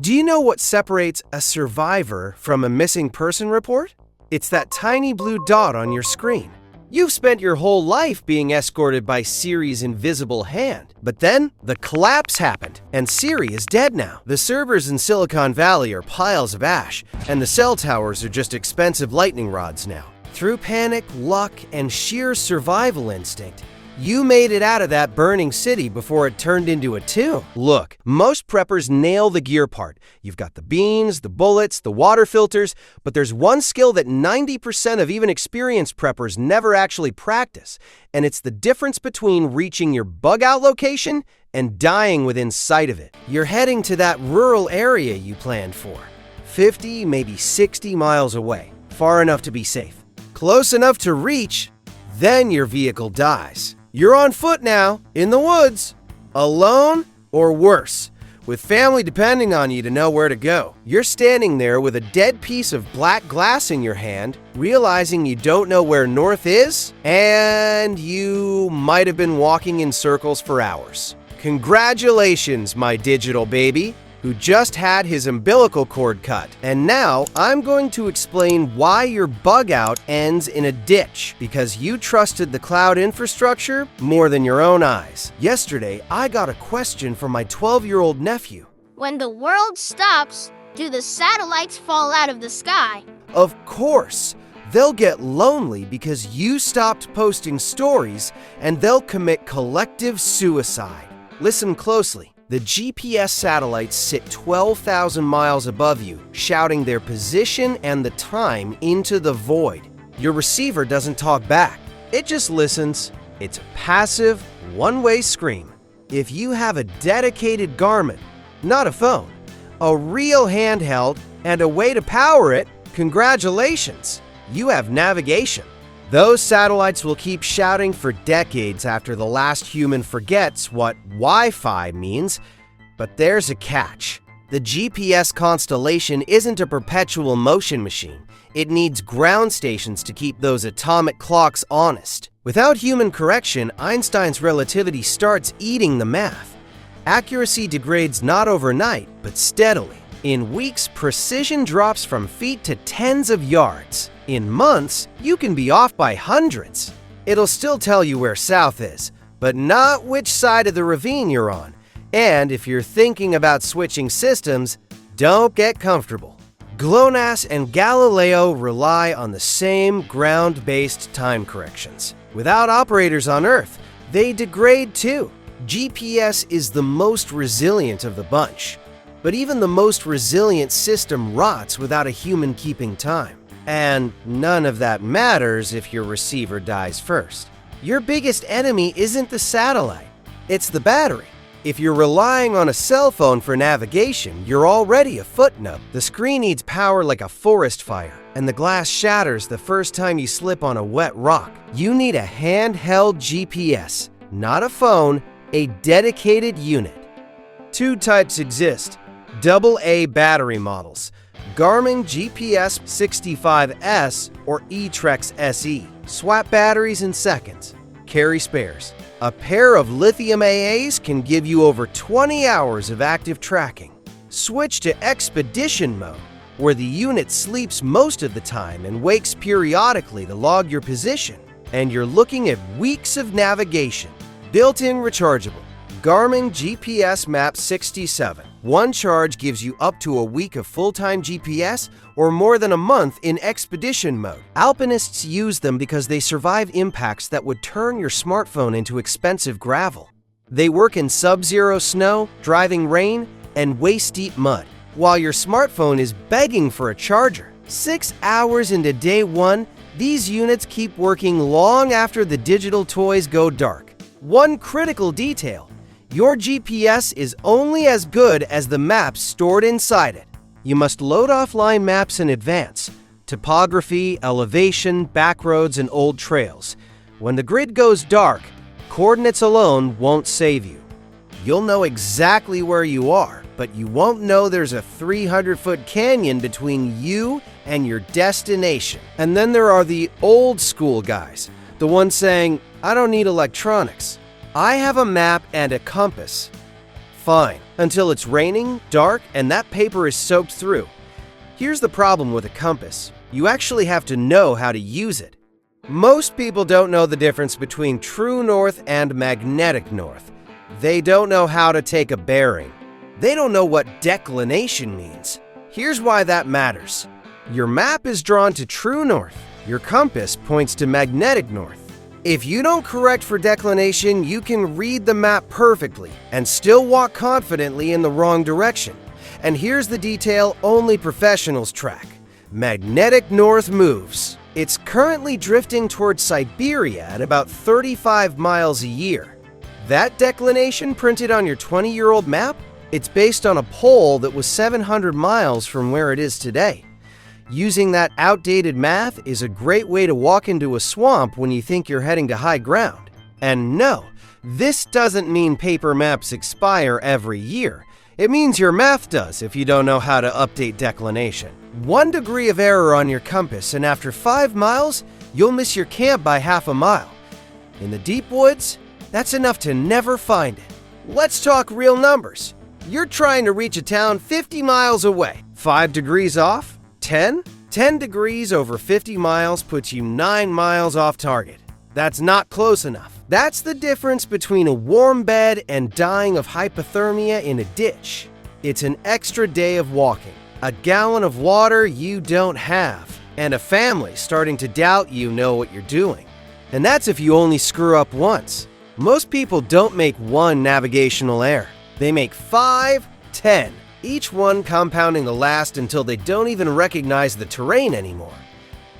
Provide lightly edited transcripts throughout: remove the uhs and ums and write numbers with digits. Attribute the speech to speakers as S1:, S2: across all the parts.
S1: Do you know what separates a survivor from a missing person report? It's that tiny blue dot on your screen. You've spent your whole life being escorted by Siri's invisible hand. But then, the collapse happened, and Siri is dead now. The servers in Silicon Valley are piles of ash, and the cell towers are just expensive lightning rods now. Through panic, luck, and sheer survival instinct, you made it out of that burning city before it turned into a tomb. Look, most preppers nail the gear part. You've got the beans, the bullets, the water filters, but there's one skill that 90% of even experienced preppers never actually practice, and it's the difference between reaching your bug-out location and dying within sight of it. You're heading to that rural area you planned for, 50, maybe 60 miles away, far enough to be safe. Close enough to reach, then your vehicle dies. You're on foot now, in the woods, alone or worse, with family depending on you to know where to go. You're standing there with a dead piece of black glass in your hand, realizing you don't know where north is, and you might have been walking in circles for hours. Congratulations, my digital baby, who just had his umbilical cord cut. And now I'm going to explain why your bug out ends in a ditch, because you trusted the cloud infrastructure more than your own eyes. Yesterday, I got a question from my 12-year-old nephew.
S2: When the world stops, do the satellites fall out of the sky?
S1: Of course. They'll get lonely because you stopped posting stories, and they'll commit collective suicide. Listen closely. The GPS satellites sit 12,000 miles above you, shouting their position and the time into the void. Your receiver doesn't talk back. It just listens. It's a passive, one-way scream. If you have a dedicated Garmin, not a phone, a real handheld, and a way to power it, congratulations, you have navigation. Those satellites will keep shouting for decades after the last human forgets what Wi-Fi means, but there's a catch. The GPS constellation isn't a perpetual motion machine. It needs ground stations to keep those atomic clocks honest. Without human correction, Einstein's relativity starts eating the math. Accuracy degrades not overnight, but steadily. In weeks, precision drops from feet to tens of yards. In months, you can be off by hundreds. It'll still tell you where south is, but not which side of the ravine you're on. And if you're thinking about switching systems, don't get comfortable. GLONASS and Galileo rely on the same ground-based time corrections. Without operators on Earth, they degrade too. GPS is the most resilient of the bunch. But even the most resilient system rots without a human keeping time. And none of that matters if your receiver dies first. Your biggest enemy isn't the satellite, it's the battery. If you're relying on a cell phone for navigation, you're already a footnote. The screen needs power like a forest fire, and the glass shatters the first time you slip on a wet rock. You need a handheld GPS, not a phone, a dedicated unit. Two types exist. AA battery models, Garmin GPS 65S or eTrex SE. Swap batteries in seconds. Carry spares. A pair of lithium AAs can give you over 20 hours of active tracking. Switch to expedition mode, where the unit sleeps most of the time and wakes periodically to log your position. And you're looking at weeks of navigation. Built-in rechargeable. Garmin GPS Map 67. One charge gives you up to a week of full-time GPS or more than a month in expedition mode. Alpinists use them because they survive impacts that would turn your smartphone into expensive gravel. They work in sub-zero snow, driving rain, and waist-deep mud, while your smartphone is begging for a charger. 6 hours into day one, these units keep working long after the digital toys go dark. One critical detail. Your GPS is only as good as the maps stored inside it. You must load offline maps in advance. Topography, elevation, backroads, and old trails. When the grid goes dark, coordinates alone won't save you. You'll know exactly where you are, but you won't know there's a 300-foot canyon between you and your destination. And then there are the old school guys, the ones saying, "I don't need electronics. I have a map and a compass." Fine, until it's raining, dark, and that paper is soaked through. Here's the problem with a compass. You actually have to know how to use it. Most people don't know the difference between true north and magnetic north. They don't know how to take a bearing. They don't know what declination means. Here's why that matters. Your map is drawn to true north. Your compass points to magnetic north. If you don't correct for declination, you can read the map perfectly and still walk confidently in the wrong direction. And here's the detail only professionals track. Magnetic north moves. It's currently drifting towards Siberia at about 35 miles a year. That declination printed on your 20-year-old map? It's based on a pole that was 700 miles from where it is today. Using that outdated math is a great way to walk into a swamp when you think you're heading to high ground. And no, this doesn't mean paper maps expire every year. It means your math does if you don't know how to update declination. 1 degree of error on your compass, and after 5 miles, you'll miss your camp by half a mile. In the deep woods, that's enough to never find it. Let's talk real numbers. You're trying to reach a town 50 miles away. 5 degrees off? 10? 10 degrees over 50 miles puts you 9 miles off target. That's not close enough. That's the difference between a warm bed and dying of hypothermia in a ditch. It's an extra day of walking, a gallon of water you don't have, and a family starting to doubt you know what you're doing. And that's if you only screw up once. Most people don't make one navigational error. They make 5, 10, each one compounding the last until they don't even recognize the terrain anymore.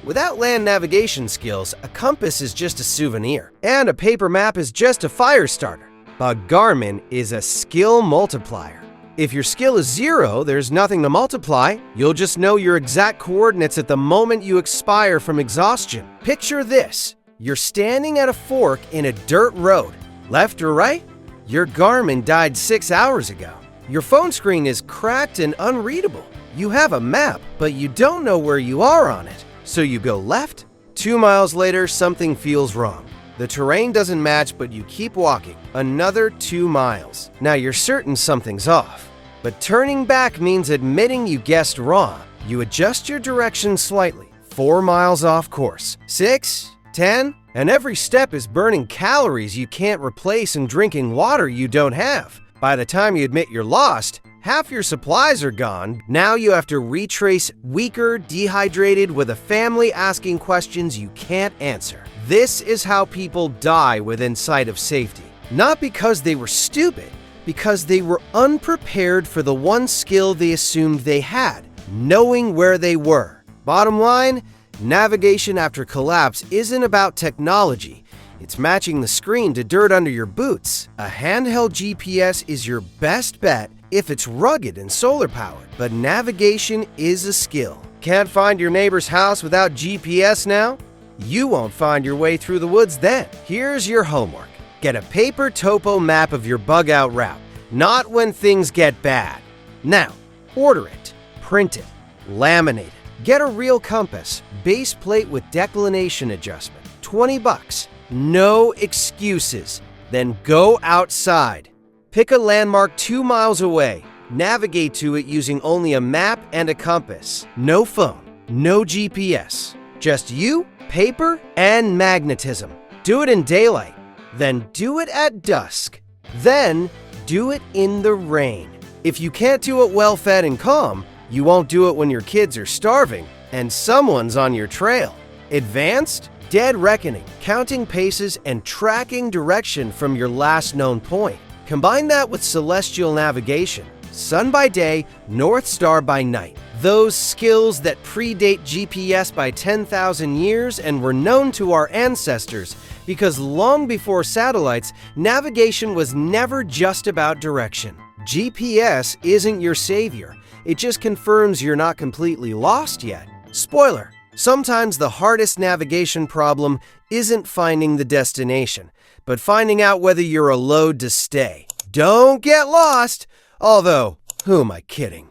S1: Without land navigation skills, a compass is just a souvenir, and a paper map is just a fire starter. But Garmin is a skill multiplier. If your skill is 0, there's nothing to multiply. You'll just know your exact coordinates at the moment you expire from exhaustion. Picture this. You're standing at a fork in a dirt road. Left or right? Your Garmin died 6 hours ago. Your phone screen is cracked and unreadable. You have a map, but you don't know where you are on it. So you go left. 2 miles later, something feels wrong. The terrain doesn't match, but you keep walking. Another 2 miles. Now you're certain something's off. But turning back means admitting you guessed wrong. You adjust your direction slightly. 4 miles off course. 6, 10, and every step is burning calories you can't replace and drinking water you don't have. By the time you admit you're lost, half your supplies are gone. Now you have to retrace weaker, dehydrated, with a family asking questions you can't answer. This is how people die within sight of safety. Not because they were stupid, because they were unprepared for the one skill they assumed they had, knowing where they were. Bottom line, navigation after collapse isn't about technology. It's matching the screen to dirt under your boots. A handheld GPS is your best bet if it's rugged and solar powered, but navigation is a skill. Can't find your neighbor's house without GPS now? You won't find your way through the woods then. Here's your homework. Get a paper topo map of your bug out route, not when things get bad. Now, order it, print it, laminate it. Get a real compass, base plate with declination adjustment, $20. No excuses. Then go outside. Pick a landmark 2 miles away. Navigate to it using only a map and a compass. No phone, no GPS. Just you, paper, and magnetism. Do it in daylight. Then do it at dusk. Then do it in the rain. If you can't do it well fed and calm, you won't do it when your kids are starving and someone's on your trail. Advanced? Dead reckoning, counting paces, and tracking direction from your last known point. Combine that with celestial navigation, sun by day, North Star by night. Those skills that predate GPS by 10,000 years and were known to our ancestors because long before satellites, navigation was never just about direction. GPS isn't your savior. It just confirms you're not completely lost yet. Spoiler. Sometimes the hardest navigation problem isn't finding the destination, but finding out whether you're a load to stay. Don't get lost! Although, who am I kidding?